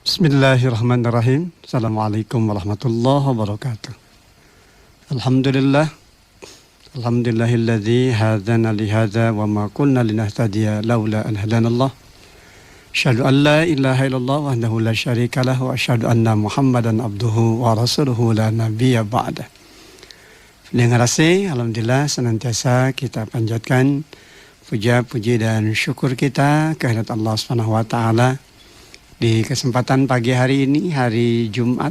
Bismillahirrahmanirrahim. Assalamualaikum warahmatullahi wabarakatuh. Alhamdulillah. Alhamdulillahilladzi hadana lihadza wa ma kunna linahtadiya laula an hadanallah. Asyhadu an la ilaha illallah wahdahu la syarika lahu wa asyhadu anna Muhammadan abduhu wa rasuluhu la nabiyya ba'da. Dengan rasa alhamdulillah senantiasa kita panjatkan puja puji dan syukur kita kehadirat Allah Subhanahu wa taala di kesempatan pagi hari ini, hari Jumat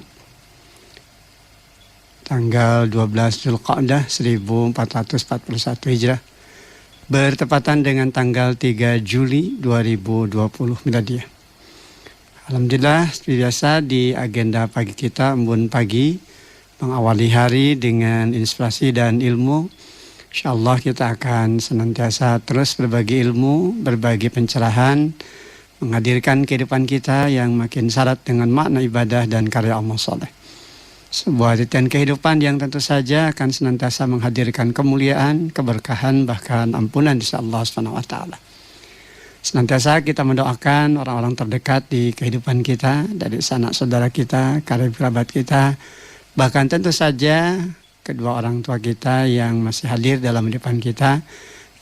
tanggal 12 Zulqa'dah 1441 Hijrah, bertepatan dengan tanggal 3 Juli 2020 Miladiah. Alhamdulillah, seperti biasa di agenda pagi kita, embun pagi, mengawali hari dengan inspirasi dan ilmu. InsyaAllah kita akan senantiasa terus berbagi ilmu, berbagi pencerahan, menghadirkan kehidupan kita yang makin syarat dengan makna ibadah dan karya amal soleh. Sebuah titian kehidupan yang tentu saja akan senantiasa menghadirkan kemuliaan, keberkahan, bahkan ampunan insya Allah Subhanahu wa taala. Senantiasa kita mendoakan orang-orang terdekat di kehidupan kita, dari sanak saudara kita, karib kerabat kita, bahkan tentu saja kedua orang tua kita yang masih hadir dalam kehidupan kita,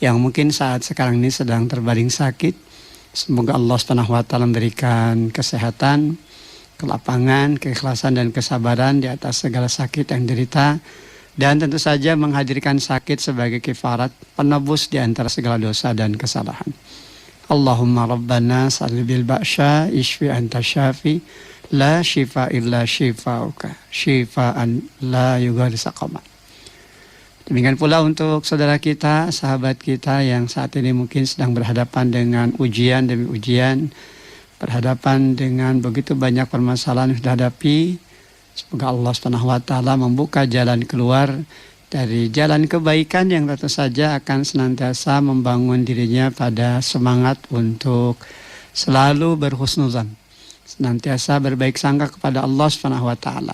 yang mungkin saat sekarang ini sedang terbaring sakit. Semoga Allah Subhanahu wa taala memberikan kesehatan, kelapangan, keikhlasan dan kesabaran di atas segala sakit yang derita, dan tentu saja menghadirkan sakit sebagai kifarat penebus di antara segala dosa dan kesalahan. Allahumma rabbana salli bil ba'sya ishfi anta syafi la shifa illa shifauka shifaan la yughadiru saqama. Demikian pula untuk saudara kita, sahabat kita yang saat ini mungkin sedang berhadapan dengan ujian demi ujian, berhadapan dengan begitu banyak permasalahan yang dihadapi. Semoga Allah Subhanahu wa taala membuka jalan keluar dari jalan kebaikan yang tentu saja akan senantiasa membangun dirinya pada semangat untuk selalu berhusnuzan, senantiasa berbaik sangka kepada Allah Subhanahu wa taala.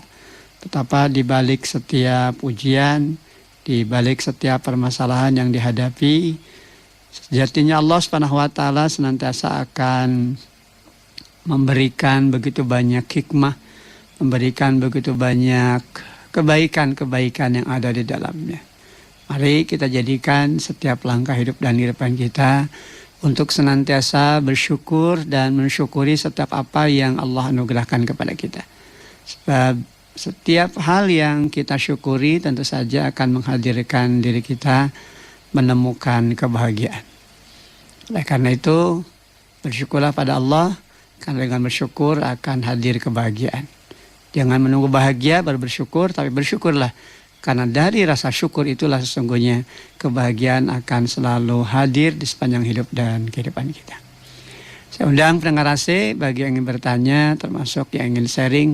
Betapa di balik setiap ujian, di balik setiap permasalahan yang dihadapi, sejatinya Allah Subhanahu wa taala senantiasa akan memberikan begitu banyak hikmah, memberikan begitu banyak kebaikan-kebaikan yang ada di dalamnya. Mari kita jadikan setiap langkah hidup dan kehidupan kita untuk senantiasa bersyukur dan mensyukuri setiap apa yang Allah anugerahkan kepada kita. Sebab setiap hal yang kita syukuri tentu saja akan menghadirkan diri kita menemukan kebahagiaan. Oleh karena itu, bersyukurlah pada Allah, karena dengan bersyukur akan hadir kebahagiaan. Jangan menunggu bahagia baru bersyukur, tapi bersyukurlah. Karena dari rasa syukur itulah sesungguhnya kebahagiaan akan selalu hadir di sepanjang hidup dan kehidupan kita. Saya undang pendengar AC bagi yang ingin bertanya, termasuk yang ingin sharing,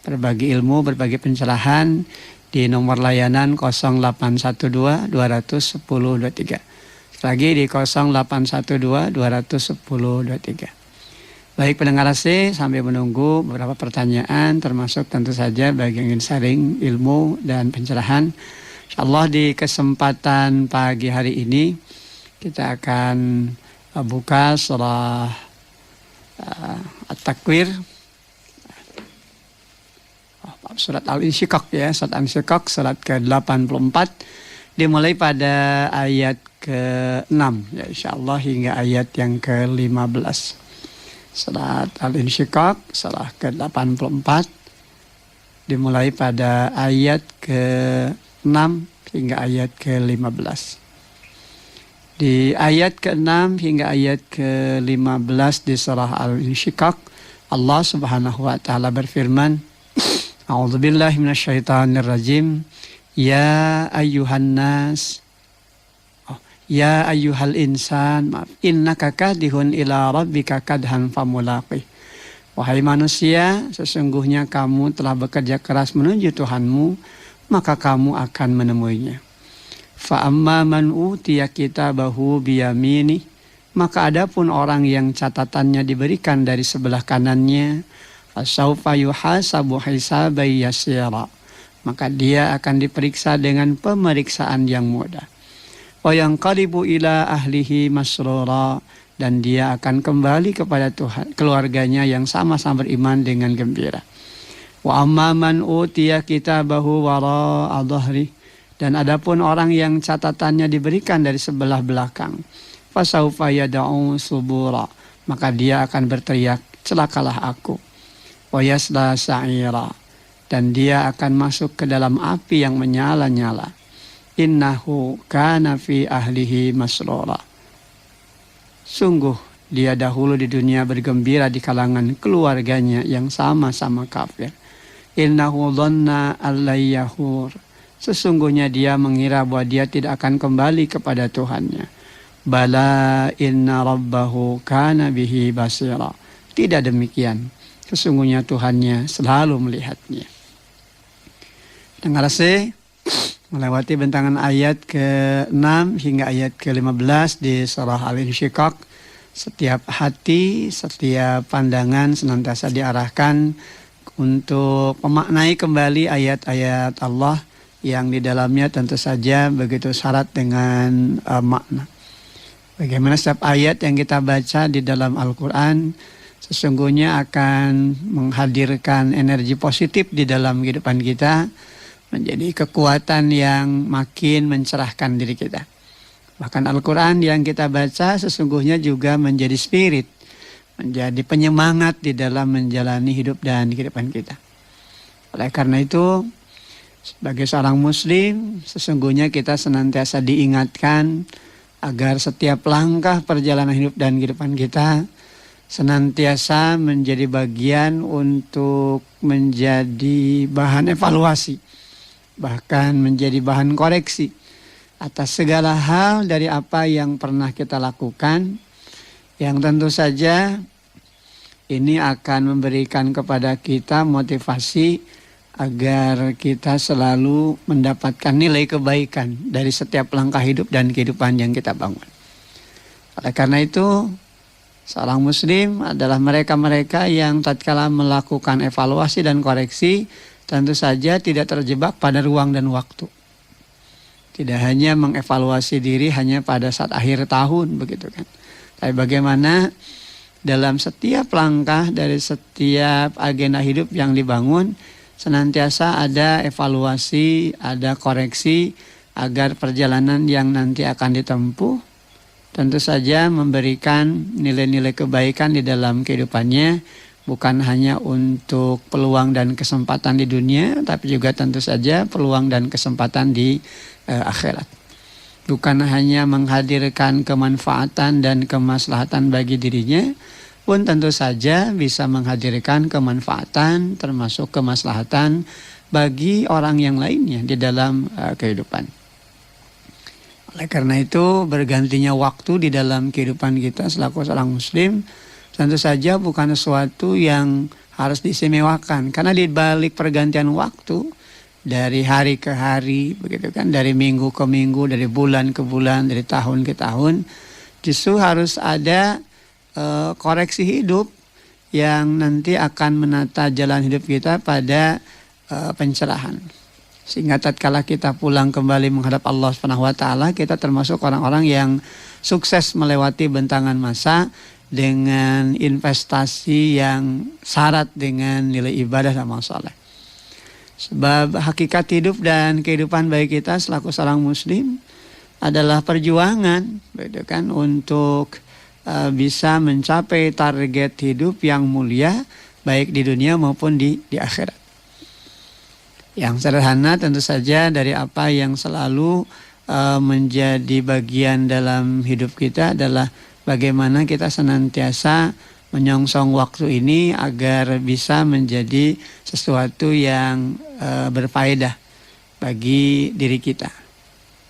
berbagi ilmu, berbagi pencerahan di nomor layanan 0812 210 23. Sekali lagi di 0812 210 23. Baik pendengar AC, sambil menunggu beberapa pertanyaan, termasuk tentu saja bagi yang ingin sharing ilmu dan pencerahan. InsyaAllah di kesempatan pagi hari ini kita akan buka surah At-Takwir, surat Al-Insyiqaq ya, surat Al-Insyiqaq, surat ke-84, dimulai pada ayat ke-6 ya insyaallah hingga ayat yang ke-15. Surat Al-Insyiqaq, surah ke-84, dimulai pada ayat ke-6 hingga ayat ke-15. Di ayat ke-6 hingga ayat ke-15 di surah Al-Insyiqaq, Allah Subhanahu wa taala berfirman, A'udzubillahi minasyaitonirrajim. Ya ayyuhan nas, ya ayyuhal insan, innaka kadihun ila rabbika kadhan famulaqih. Wahai manusia, sesungguhnya kamu telah bekerja keras menuju Tuhanmu, maka kamu akan menemuinya. Fa amma man utiya kitabahu biyamini, maka adapun orang yang catatannya diberikan dari sebelah kanannya, fasaufa yuhasabu hisaban yasira, maka dia akan diperiksa dengan pemeriksaan yang mudah. Wa yanqalibu ila ahlihi masrura, dan dia akan kembali kepada Tuhan, keluarganya yang sama-sama beriman dengan gembira. Wa amman utiya kitabahu wara'a dhahri, dan adapun orang yang catatannya diberikan dari sebelah belakang, fasaufa yad'u subura, maka dia akan berteriak, celakalah aku. Wa yasla sa'ira, dan dia akan masuk ke dalam api yang menyala-nyala. Innahu kana fi ahlihi masrura, sungguh dia dahulu di dunia bergembira di kalangan keluarganya yang sama-sama kafir. Innahu dhanna allayyahur, sesungguhnya dia mengira bahwa dia tidak akan kembali kepada Tuhannya. Bala inna rabbahu kana bihi basira, tidak demikian, sesungguhnya Tuhannya selalu melihatnya. Dengar se melewati bentangan ayat ke-6 hingga ayat ke-15 di surah Al-Insyiqaq. Setiap hati, setiap pandangan senantiasa diarahkan untuk memaknai kembali ayat-ayat Allah yang di dalamnya tentu saja begitu syarat dengan makna. Bagaimana setiap ayat yang kita baca di dalam Al-Quran sesungguhnya akan menghadirkan energi positif di dalam kehidupan kita, menjadi kekuatan yang makin mencerahkan diri kita. Bahkan Al-Quran yang kita baca sesungguhnya juga menjadi spirit, menjadi penyemangat di dalam menjalani hidup dan kehidupan kita. Oleh karena itu, sebagai seorang muslim, sesungguhnya kita senantiasa diingatkan agar setiap langkah perjalanan hidup dan kehidupan kita senantiasa menjadi bagian untuk menjadi bahan evaluasi, bahkan menjadi bahan koreksi atas segala hal dari apa yang pernah kita lakukan, yang tentu saja ini akan memberikan kepada kita motivasi agar kita selalu mendapatkan nilai kebaikan dari setiap langkah hidup dan kehidupan yang kita bangun. Oleh karena itu, seorang muslim adalah mereka-mereka yang tatkala melakukan evaluasi dan koreksi tentu saja tidak terjebak pada ruang dan waktu. Tidak hanya mengevaluasi diri hanya pada saat akhir tahun begitu kan. Tapi bagaimana dalam setiap langkah dari setiap agenda hidup yang dibangun senantiasa ada evaluasi, ada koreksi agar perjalanan yang nanti akan ditempuh tentu saja memberikan nilai-nilai kebaikan di dalam kehidupannya. Bukan hanya untuk peluang dan kesempatan di dunia, tapi juga tentu saja peluang dan kesempatan di akhirat. Bukan hanya menghadirkan kemanfaatan dan kemaslahatan bagi dirinya, pun tentu saja bisa menghadirkan kemanfaatan termasuk kemaslahatan bagi orang yang lainnya di dalam kehidupan. Oleh karena itu, bergantinya waktu di dalam kehidupan kita selaku seorang muslim tentu saja bukan sesuatu yang harus diistimewakan, karena di balik pergantian waktu dari hari ke hari begitu kan, dari minggu ke minggu, dari bulan ke bulan, dari tahun ke tahun, justru harus ada koreksi hidup yang nanti akan menata jalan hidup kita pada pencerahan. Sehingga tatkala kita pulang kembali menghadap Allah Subhanahu wa taala, kita termasuk orang-orang yang sukses melewati bentangan masa dengan investasi yang syarat dengan nilai ibadah dan amal saleh. Sebab hakikat hidup dan kehidupan bagi kita selaku seorang muslim adalah perjuangan, begitu kan, untuk bisa mencapai target hidup yang mulia baik di dunia maupun di akhirat. Yang sederhana tentu saja dari apa yang selalu menjadi bagian dalam hidup kita adalah bagaimana kita senantiasa menyongsong waktu ini agar bisa menjadi sesuatu yang berfaedah bagi diri kita.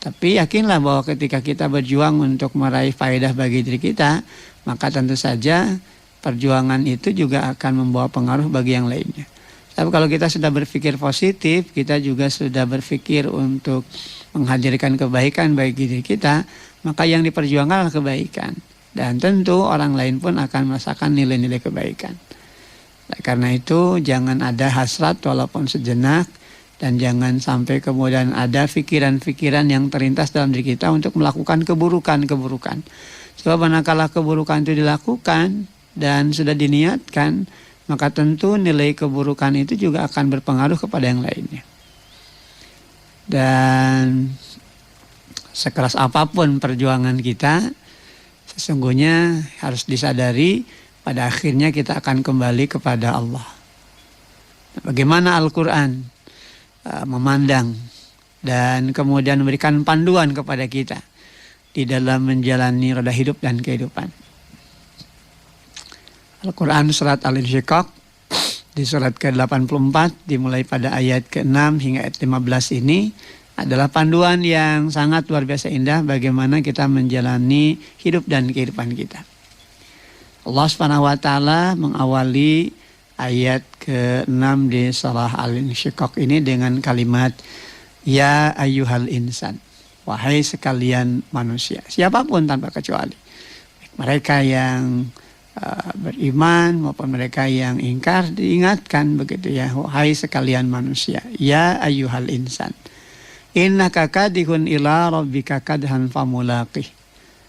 Tapi yakinlah bahwa ketika kita berjuang untuk meraih faedah bagi diri kita, maka tentu saja perjuangan itu juga akan membawa pengaruh bagi yang lainnya. Tapi kalau kita sudah berpikir positif, kita juga sudah berpikir untuk menghadirkan kebaikan bagi diri kita, maka yang diperjuangkan adalah kebaikan. Dan tentu orang lain pun akan merasakan nilai-nilai kebaikan. Nah, karena itu jangan ada hasrat walaupun sejenak, dan jangan sampai kemudian ada pikiran-pikiran yang terlintas dalam diri kita untuk melakukan keburukan-keburukan. Sebab manakala keburukan itu dilakukan dan sudah diniatkan, maka tentu nilai keburukan itu juga akan berpengaruh kepada yang lainnya. Dan sekeras apapun perjuangan kita, sesungguhnya harus disadari pada akhirnya kita akan kembali kepada Allah. Bagaimana Al-Quran memandang dan kemudian memberikan panduan kepada kita di dalam menjalani roda hidup dan kehidupan. Al-Quran surat Al-Insyiqaq di surat ke-84 dimulai pada ayat ke-6 hingga ayat 15 ini adalah panduan yang sangat luar biasa indah bagaimana kita menjalani hidup dan kehidupan kita. Allah Subhanahu wa taala mengawali ayat ke-6 di surah Al-Insyiqaq ini dengan kalimat ya ayyuhal insan, wahai sekalian manusia, siapapun tanpa kecuali. Mereka yang beriman maupun mereka yang ingkar diingatkan begitu ya, wahai sekalian manusia, ya ayyuhal insan, innaka kadihun ila rabbika kadhan famulaqih.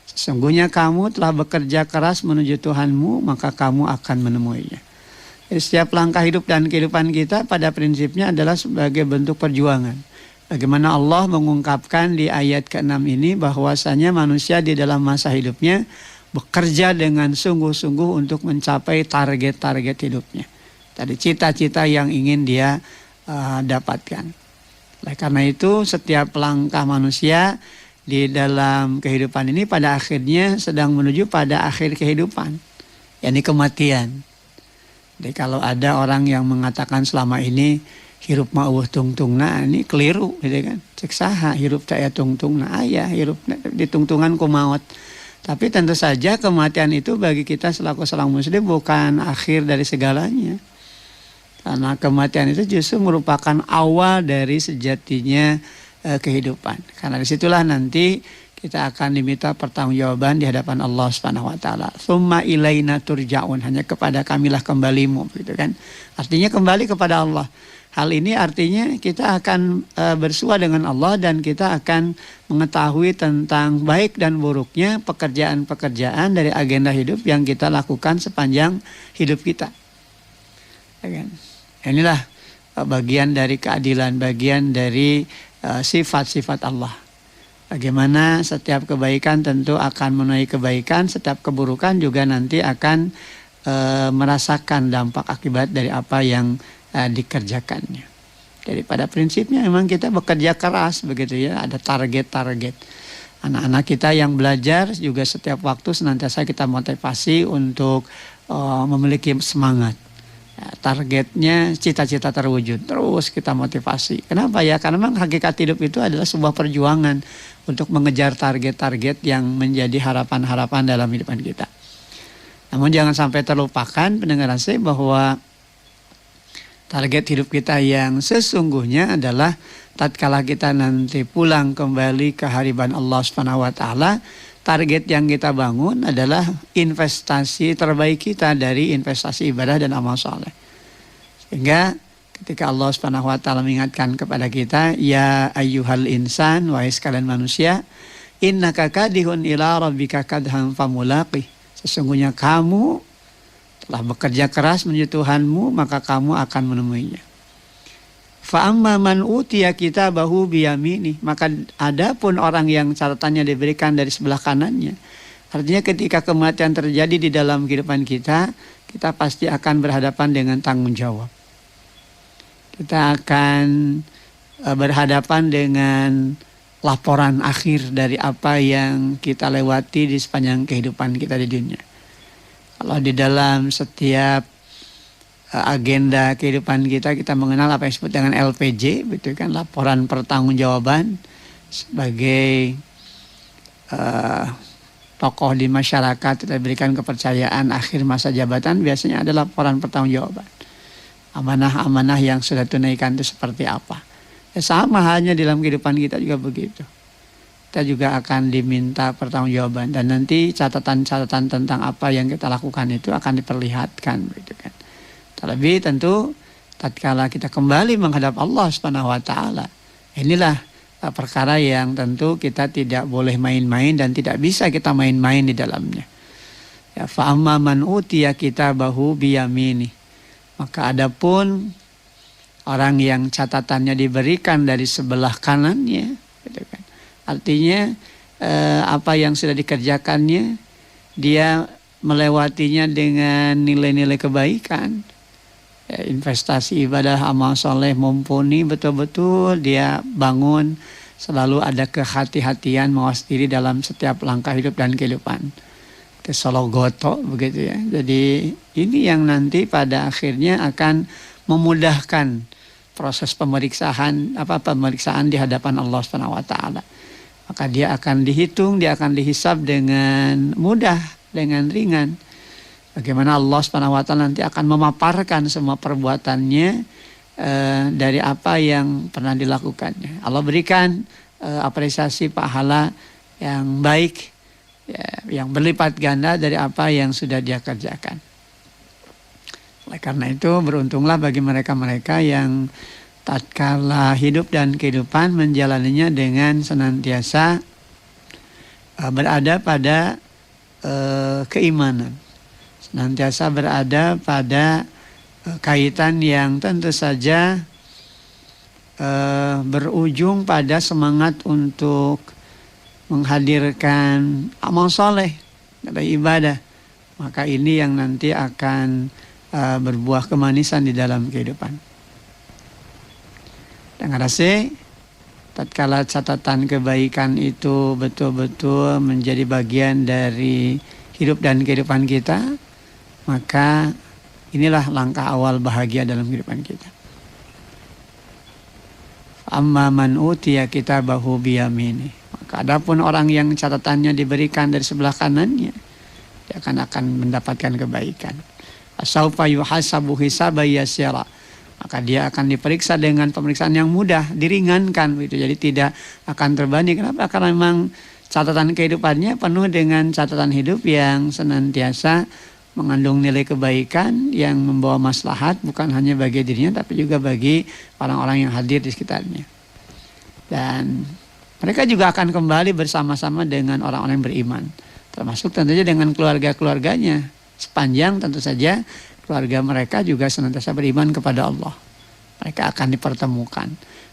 Sesungguhnya kamu telah bekerja keras menuju Tuhanmu, maka kamu akan menemuinya. Jadi setiap langkah hidup dan kehidupan kita pada prinsipnya adalah sebagai bentuk perjuangan. Bagaimana Allah mengungkapkan di ayat ke-6 ini bahwasanya manusia di dalam masa hidupnya bekerja dengan sungguh-sungguh untuk mencapai target-target hidupnya. Tadi cita-cita yang ingin dia dapatkan. Oleh karena itu setiap langkah manusia di dalam kehidupan ini pada akhirnya sedang menuju pada akhir kehidupan, yakni kematian. Jadi kalau ada orang yang mengatakan selama ini hirup ma'uh tungtungna, ini keliru gitu kan. Cek saha hirup saya tungtungna, ayah hirup ditungtungan ku maut. Tapi tentu saja kematian itu bagi kita selaku seorang muslim bukan akhir dari segalanya. Karena kematian itu justru merupakan awal dari sejatinya kehidupan. Karena disitulah nanti kita akan diminta pertanggungjawaban di hadapan Allah Subhanahu wa taala. Tsumma ilaina turja'un, hanya kepada kamilah kembalimu gitu kan. Artinya kembali kepada Allah. Hal ini artinya kita akan bersua dengan Allah dan kita akan mengetahui tentang baik dan buruknya pekerjaan-pekerjaan dari agenda hidup yang kita lakukan sepanjang hidup kita. Inilah bagian dari keadilan, bagian dari sifat-sifat Allah. Bagaimana setiap kebaikan tentu akan menuai kebaikan, setiap keburukan juga nanti akan merasakan dampak akibat dari apa yang dikerjakannya. Jadi pada prinsipnya memang kita bekerja keras begitu ya, ada target-target. Anak-anak kita yang belajar juga setiap waktu senantiasa kita motivasi untuk memiliki semangat. Ya, targetnya cita-cita terwujud, terus kita motivasi. Kenapa ya? Karena memang hakikat hidup itu adalah sebuah perjuangan untuk mengejar target-target yang menjadi harapan-harapan dalam kehidupan kita. Namun jangan sampai terlupakan pendengaran saya bahwa target hidup kita yang sesungguhnya adalah tatkala kita nanti pulang kembali ke hadirat Allah Subhanahu wa taala, target yang kita bangun adalah investasi terbaik kita dari investasi ibadah dan amal saleh. Sehingga ketika Allah Subhanahu wa taala mengingatkan kepada kita, ya ayyuhal insan, wahai sekalian manusia, innaka kadihun ila rabbika kadhan famulaqih. Sesungguhnya kamu telah bekerja keras menuju Tuhanmu, maka kamu akan menemuinya. Fa amma man utiya kitabahu biyamini, maka adapun orang yang catatannya diberikan dari sebelah kanannya. Artinya ketika kematian terjadi di dalam kehidupan kita, kita pasti akan berhadapan dengan tanggung jawab. Kita akan berhadapan dengan laporan akhir dari apa yang kita lewati di sepanjang kehidupan kita di dunia. Kalau di dalam setiap agenda kehidupan kita mengenal apa yang disebut dengan LPJ, betul kan, laporan pertanggungjawaban. Sebagai tokoh di masyarakat kita berikan kepercayaan akhir masa jabatan, biasanya ada laporan pertanggungjawaban. Amanah-amanah yang sudah tunaikan itu seperti apa. Ya, sama halnya dalam kehidupan kita juga begitu. Kita juga akan diminta pertanggungjawaban dan nanti catatan-catatan tentang apa yang kita lakukan itu akan diperlihatkan, gitu kan. Terlebih tentu tatkala kita kembali menghadap Allah Subhanahu wa taala, inilah perkara yang tentu kita tidak boleh main-main dan tidak bisa kita main-main di dalamnya. Ya, fa amma man utiya kitabahu biyamini. Maka adapun orang yang catatannya diberikan dari sebelah kanannya, gitu kan. Artinya apa yang sudah dikerjakannya dia melewatinya dengan nilai-nilai kebaikan. Ya, investasi ibadah amal soleh mumpuni betul-betul dia bangun, selalu ada kehati-hatian mawas diri dalam setiap langkah hidup dan kehidupan. Kesologoto begitu ya. Jadi ini yang nanti pada akhirnya akan memudahkan proses pemeriksaan di hadapan Allah Subhanahu wa taala. Maka dia akan dihitung, dia akan dihisab dengan mudah, dengan ringan. Bagaimana Allah Subhanahu wa taala nanti akan memaparkan semua perbuatannya dari apa yang pernah dilakukannya. Allah berikan apresiasi pahala yang baik, ya, yang berlipat ganda dari apa yang sudah dia kerjakan. Oleh karena itu beruntunglah bagi mereka-mereka yang tatkala hidup dan kehidupan menjalaninya dengan senantiasa berada pada keimanan. Senantiasa berada pada kaitan yang tentu saja berujung pada semangat untuk menghadirkan amal soleh atau ibadah. Maka ini yang nanti akan berbuah kemanisan di dalam kehidupan. Dan rasa tatkala catatan kebaikan itu betul-betul menjadi bagian dari hidup dan kehidupan kita, maka inilah langkah awal bahagia dalam kehidupan kita. Amma man utiya kitabahu biyamini. Maka adapun orang yang catatannya diberikan dari sebelah kanannya, dia akan mendapatkan kebaikan. Asaufa yuhasabu hisaban yasira. Maka dia akan diperiksa dengan pemeriksaan yang mudah, diringankan begitu. Jadi tidak akan terbebani. Kenapa? Karena memang catatan kehidupannya penuh dengan catatan hidup yang senantiasa mengandung nilai kebaikan yang membawa maslahat bukan hanya bagi dirinya tapi juga bagi orang-orang yang hadir di sekitarnya. Dan mereka juga akan kembali bersama-sama dengan orang-orang yang beriman, termasuk tentunya dengan keluarga-keluarganya, sepanjang tentu saja keluarga mereka juga senantiasa beriman kepada Allah. Mereka akan dipertemukan.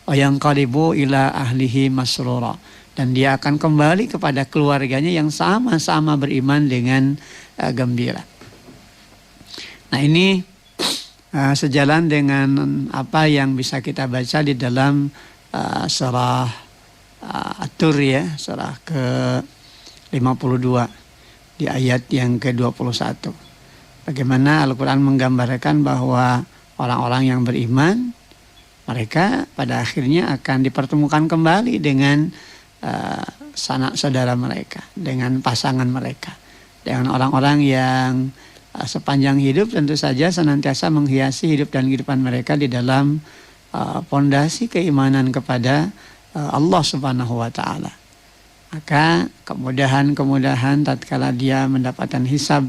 Wa yanqalibu ila ahlihi masrura. Dan dia akan kembali kepada keluarganya yang sama-sama beriman dengan gembira. Nah ini sejalan dengan apa yang bisa kita baca di dalam surah At-Tur ya, surah ke-52 di ayat yang ke-21. Bagaimana Al-Quran menggambarkan bahwa orang-orang yang beriman, mereka pada akhirnya akan dipertemukan kembali dengan sanak saudara mereka, dengan pasangan mereka, dengan orang-orang yang sepanjang hidup tentu saja senantiasa menghiasi hidup dan kehidupan mereka di dalam pondasi keimanan kepada Allah Subhanahu wa taala. Maka kemudahan tatkala dia mendapatkan hisab,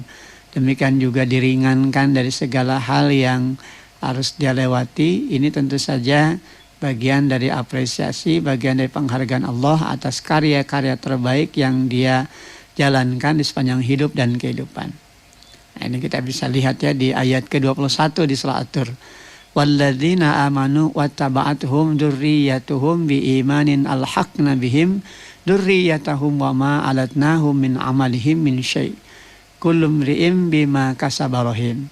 demikian juga diringankan dari segala hal yang harus dia lewati. Ini tentu saja bagian dari apresiasi, bagian dari penghargaan Allah atas karya-karya terbaik yang dia jalankan di sepanjang hidup dan kehidupan. Nah, ini kita bisa lihat ya di ayat ke-21 di surah At-Tur. Walladzina amanu wattaba'atuhum dzurriyyatuhum biimanin alhaqna bihim dzurriyyatahum wama alatnahum min amalihim min syai'. Kullu mri'in bima kasaba rahin.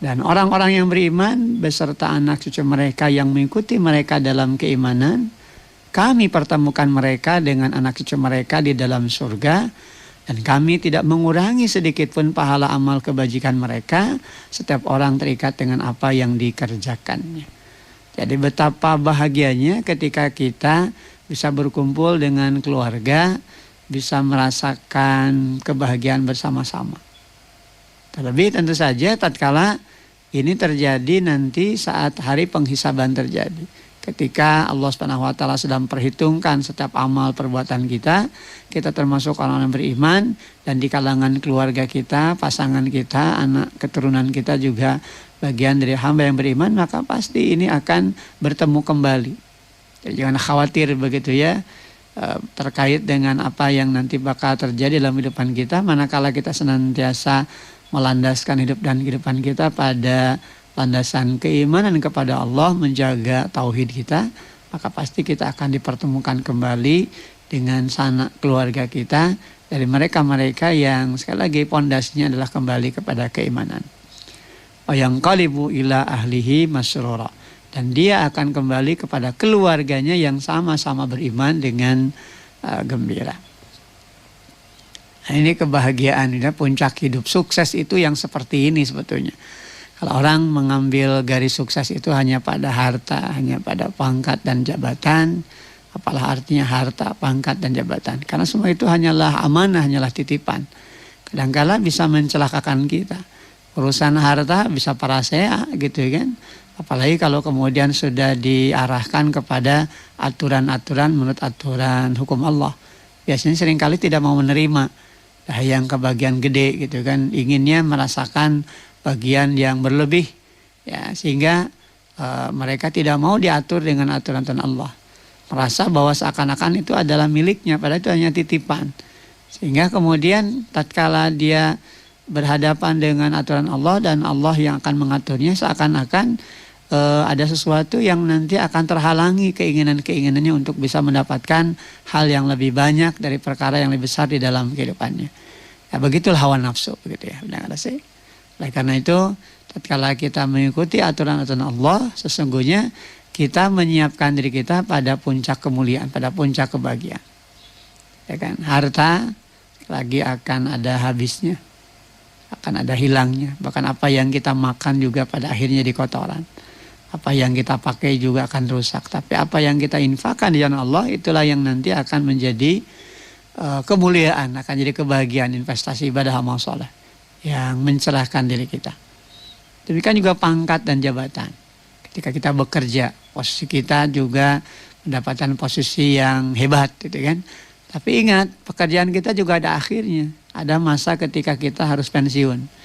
Dan orang-orang yang beriman beserta anak cucu mereka yang mengikuti mereka dalam keimanan, kami pertemukan mereka dengan anak cucu mereka di dalam surga, dan kami tidak mengurangi sedikit pun pahala amal kebajikan mereka. Setiap orang terikat dengan apa yang dikerjakannya. Jadi betapa bahagianya ketika kita bisa berkumpul dengan keluarga, bisa merasakan kebahagiaan bersama-sama. Terlebih tentu saja tatkala ini terjadi nanti saat hari penghisaban terjadi. Ketika Allah Subhanahu wa taala sedang memperhitungkan setiap amal perbuatan kita, kita termasuk orang-orang beriman, dan di kalangan keluarga kita, pasangan kita, anak keturunan kita juga bagian dari hamba yang beriman, maka pasti ini akan bertemu kembali. Jadi jangan khawatir begitu ya terkait dengan apa yang nanti bakal terjadi dalam kehidupan kita, manakala kita senantiasa melandaskan hidup dan kehidupan kita pada landasan keimanan kepada Allah, menjaga tauhid kita, maka pasti kita akan dipertemukan kembali dengan sanak keluarga kita dari mereka-mereka yang sekali lagi pondasinya adalah kembali kepada keimanan. Yang qalibu ila ahlihi masrura, dan dia akan kembali kepada keluarganya yang sama-sama beriman dengan gembira. Nah, ini kebahagiaan, ya, puncak hidup. Sukses itu yang seperti ini sebetulnya. Kalau orang mengambil garis sukses itu hanya pada harta, hanya pada pangkat dan jabatan, apalah artinya harta, pangkat, dan jabatan. Karena semua itu hanyalah amanah, hanyalah titipan. Kadang-kala bisa mencelakakan kita. Urusan harta bisa parasea gitu kan. Apalagi kalau kemudian sudah diarahkan kepada aturan-aturan menurut aturan hukum Allah. Biasanya seringkali tidak mau menerima. Yang kebagian gede gitu kan. Inginnya merasakan bagian yang berlebih. Ya, sehingga mereka tidak mau diatur dengan aturan-aturan Allah. Merasa bahwa seakan-akan itu adalah miliknya, padahal itu hanya titipan. Sehingga kemudian tatkala dia berhadapan dengan aturan Allah dan Allah yang akan mengaturnya, seakan-akan ada sesuatu yang nanti akan terhalangi keinginan-keinginannya untuk bisa mendapatkan hal yang lebih banyak dari perkara yang lebih besar di dalam kehidupannya. Ya, begitulah hawa nafsu begitu ya. Oleh karena itu, tatkala kita mengikuti aturan-aturan Allah, sesungguhnya kita menyiapkan diri kita pada puncak kemuliaan, pada puncak kebahagiaan. Ya kan? Harta lagi akan ada habisnya, akan ada hilangnya. Bahkan apa yang kita makan juga pada akhirnya di kotoran. Apa yang kita pakai juga akan rusak. Tapi apa yang kita infakkan di jalan Allah, itulah yang nanti akan menjadi kemuliaan, akan jadi kebahagiaan, investasi ibadah amal soleh yang mencerahkan diri kita. Demikian juga pangkat dan jabatan. Ketika kita bekerja, posisi kita juga mendapatkan posisi yang hebat gitu kan. Tapi ingat, pekerjaan kita juga ada akhirnya. Ada masa ketika kita harus pensiun.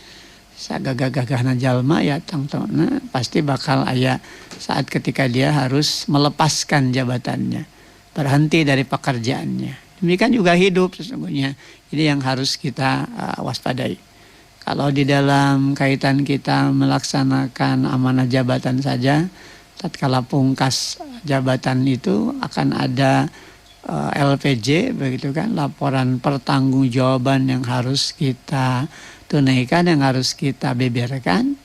Sagagah-gagahna jalma ya tang-tangna pasti bakal aya saat ketika dia harus melepaskan jabatannya, berhenti dari pekerjaannya. Demikian juga hidup sesungguhnya. Ini yang harus kita waspadai. Kalau di dalam kaitan kita melaksanakan amanah jabatan saja, tatkala pungkas jabatan itu akan ada LPJ begitu kan, laporan pertanggungjawaban yang harus kita tunaikan, yang harus kita beberkan.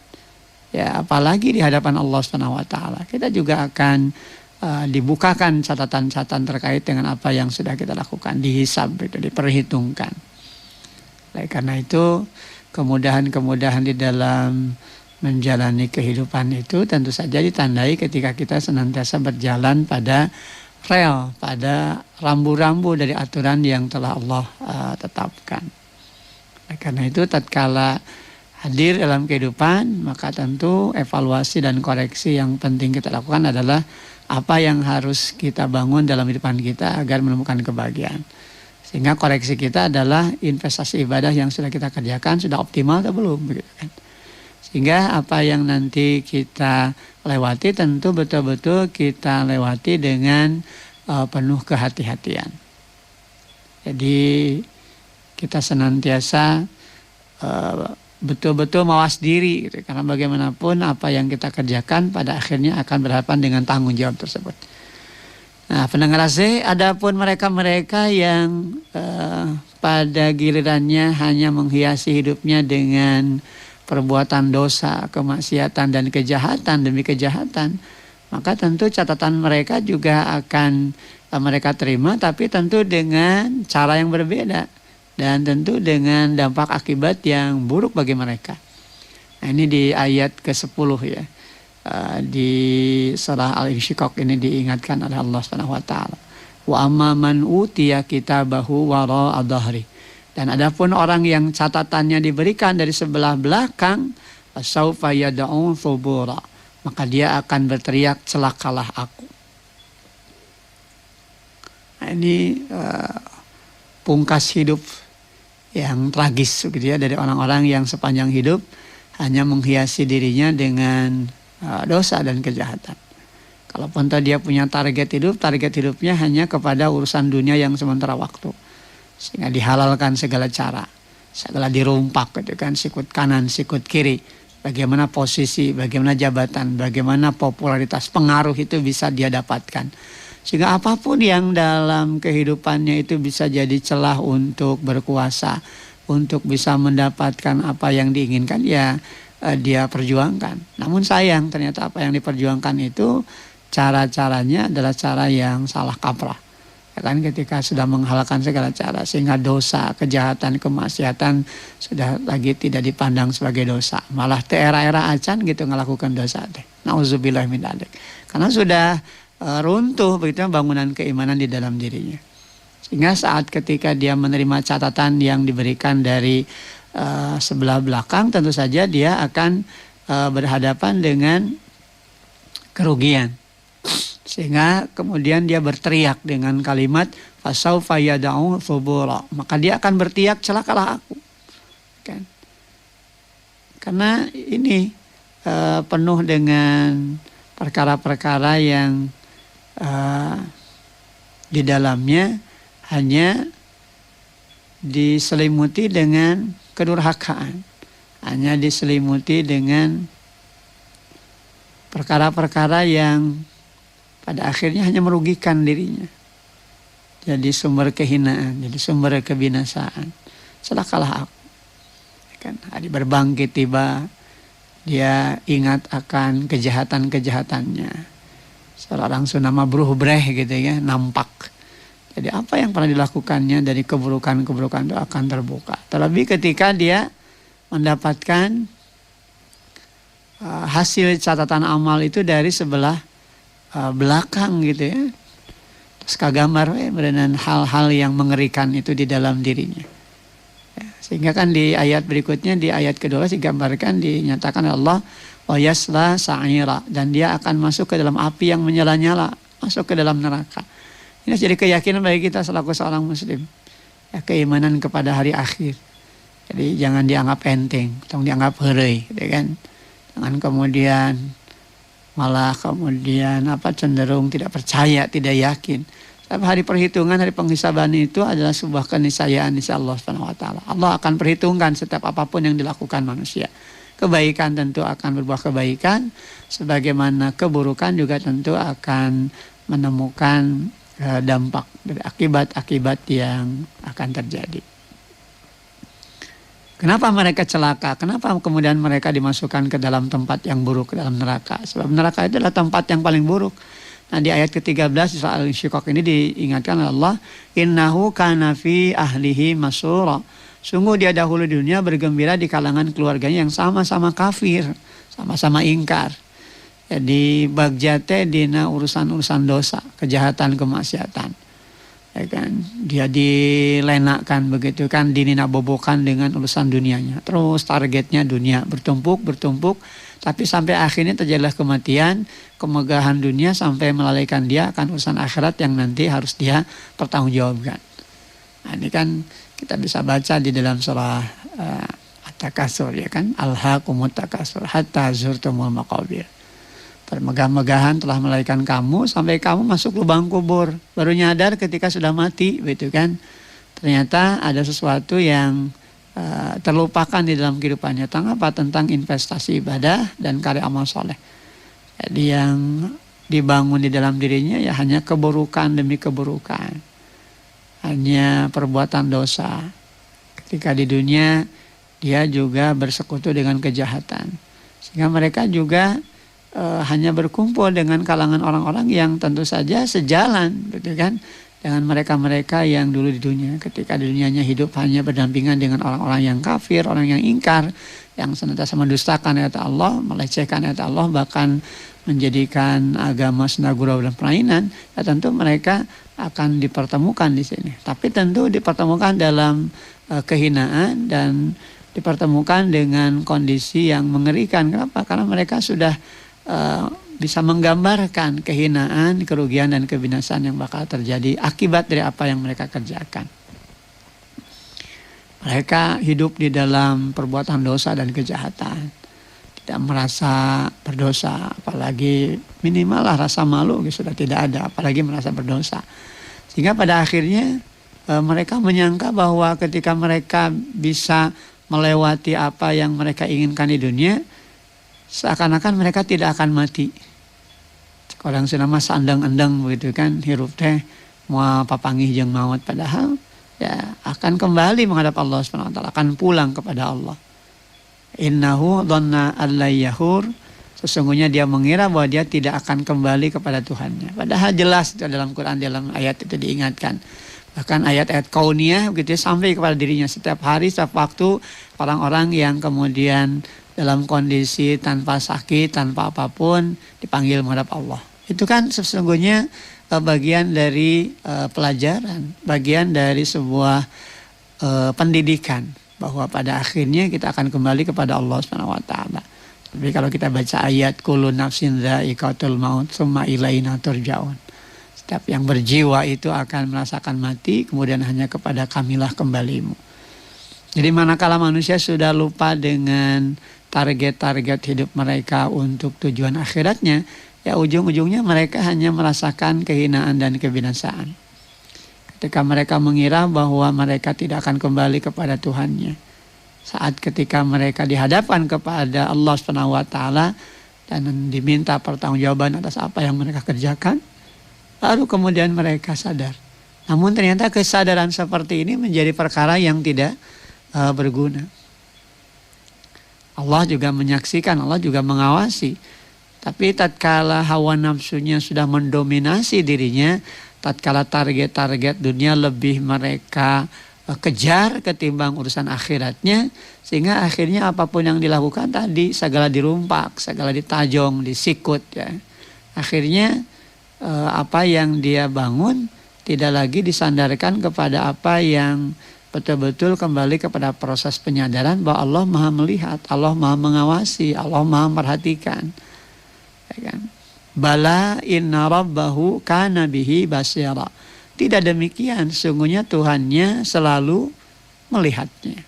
Ya, apalagi di hadapan Allah SWT, kita juga akan dibukakan catatan-catatan terkait dengan apa yang sudah kita lakukan, dihisab, itu diperhitungkan. Oleh karena itu, kemudahan-kemudahan di dalam menjalani kehidupan itu tentu saja ditandai ketika kita senantiasa berjalan pada rel, pada rambu-rambu dari aturan yang telah Allah tetapkan. Karena itu tatkala hadir dalam kehidupan, maka tentu evaluasi dan koreksi yang penting kita lakukan adalah apa yang harus kita bangun dalam kehidupan kita agar menemukan kebahagiaan. Sehingga koreksi kita adalah investasi ibadah yang sudah kita kerjakan sudah optimal atau belum begitu kan. Sehingga apa yang nanti kita lewati tentu betul-betul kita lewati dengan penuh kehati-hatian. Jadi kita senantiasa betul-betul mawas diri gitu. Karena bagaimanapun apa yang kita kerjakan pada akhirnya akan berhadapan dengan tanggung jawab tersebut. Nah, pendengar AC, adapun mereka-mereka yang pada gilirannya hanya menghiasi hidupnya dengan perbuatan dosa, kemaksiatan dan kejahatan demi kejahatan, maka tentu catatan mereka juga akan mereka terima, tapi tentu dengan cara yang berbeda dan tentu dengan dampak akibat yang buruk bagi mereka. Nah, ini di ayat ke-10 ya. Di surah Al-Insyiqaq ini diingatkan oleh Allah Subhanahu wa taala. Wa amma man utiya kitabahu wara'a dhahri. Dan adapun orang yang catatannya diberikan dari sebelah belakang, fasaufa yad'u thubura. Maka dia akan berteriak, celakalah aku. Nah, ini pungkas hidup yang tragis gitu ya, dari orang-orang yang sepanjang hidup hanya menghiasi dirinya dengan dosa dan kejahatan. Kalaupun dia punya target hidupnya hanya kepada urusan dunia yang sementara waktu. Sehingga dihalalkan segala cara, segala dirumpak gitu kan, sikut kanan, sikut kiri. Bagaimana posisi, bagaimana jabatan, bagaimana popularitas, pengaruh itu bisa dia dapatkan. Sehingga apapun yang dalam kehidupannya itu bisa jadi celah untuk berkuasa, untuk bisa mendapatkan apa yang diinginkan, ya dia perjuangkan. Namun sayang, ternyata apa yang diperjuangkan itu cara-caranya adalah cara yang salah kaprah. Ya kan, ketika sudah menghalalkan segala cara, sehingga dosa, kejahatan, kemaksiatan sudah lagi tidak dipandang sebagai dosa. Malah era-era acan gitu ngelakukan dosa teh. Nauzubillah min dzalik. Karena sudah runtuh begitu bangunan keimanan di dalam dirinya. Sehingga saat ketika dia menerima catatan yang diberikan dari sebelah belakang, tentu saja dia akan berhadapan dengan kerugian. Sehingga kemudian dia berteriak dengan kalimat fasaufa yad'u thubura, maka dia akan berteriak celakalah aku, kan? Karena ini penuh dengan perkara-perkara yang di dalamnya hanya diselimuti dengan kedurhakaan, hanya diselimuti dengan perkara-perkara yang pada akhirnya hanya merugikan dirinya. Jadi sumber kehinaan, jadi sumber kebinasaan. Celakalah aku. Kan hari berbangkit tiba, dia ingat akan kejahatan-kejahatannya. Seorang sunama bruh-breh gitu ya, nampak. Jadi apa yang pernah dilakukannya dari keburukan-keburukan itu akan terbuka. Terlebih ketika dia mendapatkan hasil catatan amal itu dari sebelah belakang gitu ya. Terus kagambar berenang hal-hal yang mengerikan itu di dalam dirinya. Ya, sehingga kan di ayat berikutnya, di ayat kedua digambarkan, dinyatakan Allah wa yasla sa'ira, dan dia akan masuk ke dalam api yang menyala-nyala, masuk ke dalam neraka. Ini jadi keyakinan bagi kita selaku seorang muslim. Ya, keimanan kepada hari akhir. Jadi jangan dianggap enteng, atau dianggap heureuy, gitu kan. Jangan kemudian malah kemudian cenderung tidak percaya, tidak yakin. Tapi hari perhitungan, hari penghisaban itu adalah sebuah keniscayaan insya Allah Subhanahu wa taala. Allah akan perhitungkan setiap apapun yang dilakukan manusia. Kebaikan tentu akan berbuah kebaikan, sebagaimana keburukan juga tentu akan menemukan dampak dari akibat-akibat yang akan terjadi. Kenapa mereka celaka? Kenapa kemudian mereka dimasukkan ke dalam tempat yang buruk, ke dalam neraka? Sebab neraka itu adalah tempat yang paling buruk. Nah, di ayat ke-13 soal Al-Insyiqaq ini diingatkan oleh Allah, innahu kana fi ahlihi masura. Sungguh dia dahulu di dunia bergembira di kalangan keluarganya yang sama-sama kafir, sama-sama ingkar. Jadi bagjate dina urusan-urusan dosa, kejahatan, kemaksiatan. Ya kan, dia dilenakkan begitu kan, dininabobokan dengan urusan dunianya. Terus targetnya dunia, bertumpuk, tapi sampai akhirnya terjadilah kematian, kemegahan dunia sampai melalaikan dia akan urusan akhirat yang nanti harus dia pertanggungjawabkan. Nah, ini kan kita bisa baca di dalam surah At-Takatsur, ya kan, alhaakumut takatsur hatta zurtumul maqabir. Permegah-megahan telah melahirkan kamu sampai kamu masuk lubang kubur. Baru nyadar ketika sudah mati, gitu kan. Ternyata ada sesuatu yang terlupakan di dalam kehidupannya. Tentang apa? Tentang investasi ibadah dan karya amal soleh. Jadi yang dibangun di dalam dirinya ya hanya keburukan demi keburukan. Hanya perbuatan dosa. Ketika di dunia dia juga bersekutu dengan kejahatan. Sehingga mereka juga hanya berkumpul dengan kalangan orang-orang yang tentu saja sejalan, gitu kan, dengan mereka-mereka yang dulu di dunia. Ketika di dunianya hidup hanya berdampingan dengan orang-orang yang kafir, orang yang ingkar, yang senantiasa mendustakan ayat Allah, melecehkan ayat Allah, bahkan menjadikan agama senda gurau dan permainan. Ya tentu mereka akan dipertemukan di sini. Tapi tentu dipertemukan dalam kehinaan dan dipertemukan dengan kondisi yang mengerikan. Kenapa? Karena mereka sudah bisa menggambarkan kehinaan, kerugian dan kebinasaan yang bakal terjadi akibat dari apa yang mereka kerjakan. Mereka hidup di dalam perbuatan dosa dan kejahatan, tidak tidak merasa berdosa, apalagi minimal lah rasa malu sudah tidak ada, apalagi merasa berdosa. Sehingga pada akhirnya mereka menyangka bahwa ketika mereka bisa melewati apa yang mereka inginkan di dunia, seakan-akan mereka tidak akan mati. Orang senama sandang-andang begitu kan, hirup teh mau papangih jeung maut, padahal ya akan kembali menghadap Allah Subhanahu wa taala, akan pulang kepada Allah. Innahu dhanna allayyahur, sesungguhnya dia mengira bahwa dia tidak akan kembali kepada Tuhannya. Padahal jelas itu dalam Quran, dalam ayat itu diingatkan. Bahkan ayat-ayat kauniyah begitu sampai kepada dirinya setiap hari, setiap waktu, orang-orang yang kemudian dalam kondisi tanpa sakit, tanpa apapun dipanggil menghadap Allah. Itu kan sesungguhnya bagian dari pelajaran, bagian dari sebuah pendidikan bahwa pada akhirnya kita akan kembali kepada Allah Subhanahu wa taala. Tapi kalau kita baca ayat kullu nafsin dha'iqatul maut tsumma ilaina turja'un. Setiap yang berjiwa itu akan merasakan mati, kemudian hanya kepada kamilah kembalimu. Jadi manakala manusia sudah lupa dengan target-target hidup mereka untuk tujuan akhiratnya, ya ujung-ujungnya mereka hanya merasakan kehinaan dan kebinasaan. Ketika mereka mengira bahwa mereka tidak akan kembali kepada Tuhannya, saat ketika mereka dihadapkan kepada Allah Subhanahu wa taala dan diminta pertanggungjawaban atas apa yang mereka kerjakan, baru kemudian mereka sadar. Namun ternyata kesadaran seperti ini menjadi perkara yang tidak berguna. Allah juga menyaksikan, Allah juga mengawasi. Tapi tatkala hawa nafsunya sudah mendominasi dirinya, tatkala target-target dunia lebih mereka kejar ketimbang urusan akhiratnya, sehingga akhirnya apapun yang dilakukan tadi segala dirumpak, segala ditajong, disikut ya. Akhirnya apa yang dia bangun tidak lagi disandarkan kepada apa yang betul-betul kembali kepada proses penyadaran bahwa Allah Maha melihat, Allah Maha mengawasi, Allah Maha memperhatikan. Ya kan? Bala inna rabbahu kana bihi basira. Tidak demikian, sungguhnya Tuhannya selalu melihatnya.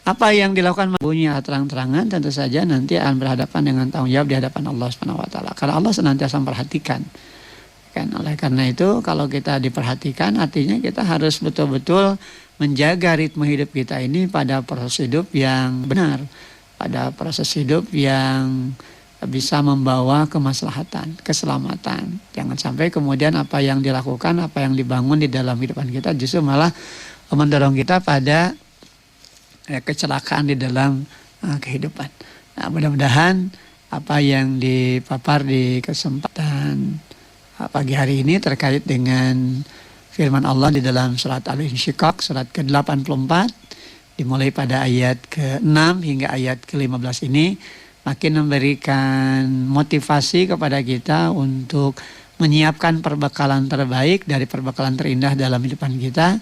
Apa yang dilakukan bunyi terang-terangan tentu saja nanti akan berhadapan dengan tanggung jawab di hadapan Allah Subhanahu wa taala. Karena Allah senantiasa memperhatikan. Kan, oleh karena itu kalau kita diperhatikan artinya kita harus betul-betul menjaga ritme hidup kita ini pada proses hidup yang benar, pada proses hidup yang bisa membawa kemaslahatan, keselamatan. Jangan sampai kemudian apa yang dilakukan, apa yang dibangun di dalam kehidupan kita justru malah mendorong kita pada kecelakaan di dalam kehidupan. Nah, mudah-mudahan apa yang dipapar di kesempatan pagi hari ini terkait dengan firman Allah di dalam surat Al-Insyiqaq, surat ke-84, dimulai pada ayat ke-6 hingga ayat ke-15 ini, makin memberikan motivasi kepada kita untuk menyiapkan perbekalan terbaik dari perbekalan terindah dalam kehidupan kita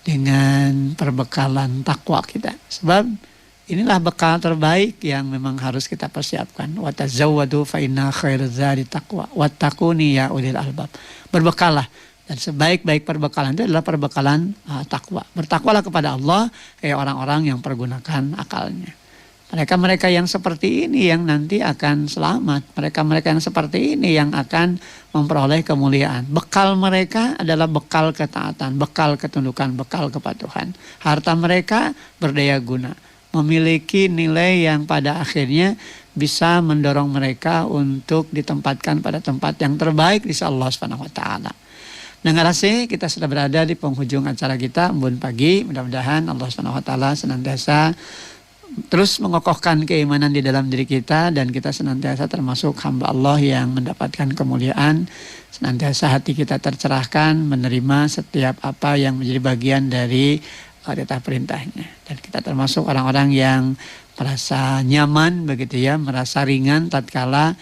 dengan perbekalan takwa kita. Sebab inilah bekal terbaik yang memang harus kita persiapkan. Wa tazawwadu fa inna khairaz zadi taqwa wattaquni ya ulil albab. Berbekallah, dan sebaik-baik perbekalan itu adalah perbekalan takwa. Bertakwalah kepada Allah kayak orang-orang yang pergunakan akalnya. Mereka-mereka yang seperti ini yang nanti akan selamat. Mereka-mereka yang seperti ini yang akan memperoleh kemuliaan. Bekal mereka adalah bekal ketaatan, bekal ketundukan, bekal kepatuhan. Harta mereka berdaya guna, memiliki nilai yang pada akhirnya bisa mendorong mereka untuk ditempatkan pada tempat yang terbaik di sisi Allah Subhanahu wa taala. Dengan rasa kita sudah berada di penghujung acara kita Embun Pagi. Mudah-mudahan Allah Subhanahu wa taala senantiasa terus mengokohkan keimanan di dalam diri kita dan kita senantiasa termasuk hamba Allah yang mendapatkan kemuliaan, senantiasa hati kita tercerahkan menerima setiap apa yang menjadi bagian dari perintah-perintahnya, dan kita termasuk orang-orang yang merasa nyaman begitu ya, merasa ringan tatkala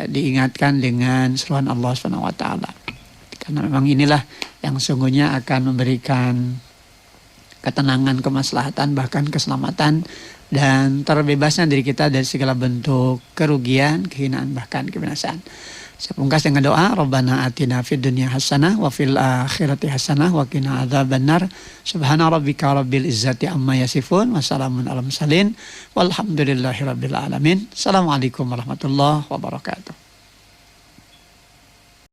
diingatkan dengan seruan Allah Subhanahu wa taala. Karena memang inilah yang sungguhnya akan memberikan ketenangan, kemaslahatan, bahkan keselamatan dan terbebasnya diri kita dari segala bentuk kerugian, kehinaan, bahkan kebinasaan. Saya pungkas dengan doa, Rabbana atina fid dunya hasanah wa fil akhirati hasanah wa qina adzabannar. Subhana rabbika rabbil izzati amma yasifun wa salamun alal mursalin walhamdulillahi rabbil alamin. Assalamualaikum warahmatullahi wabarakatuh.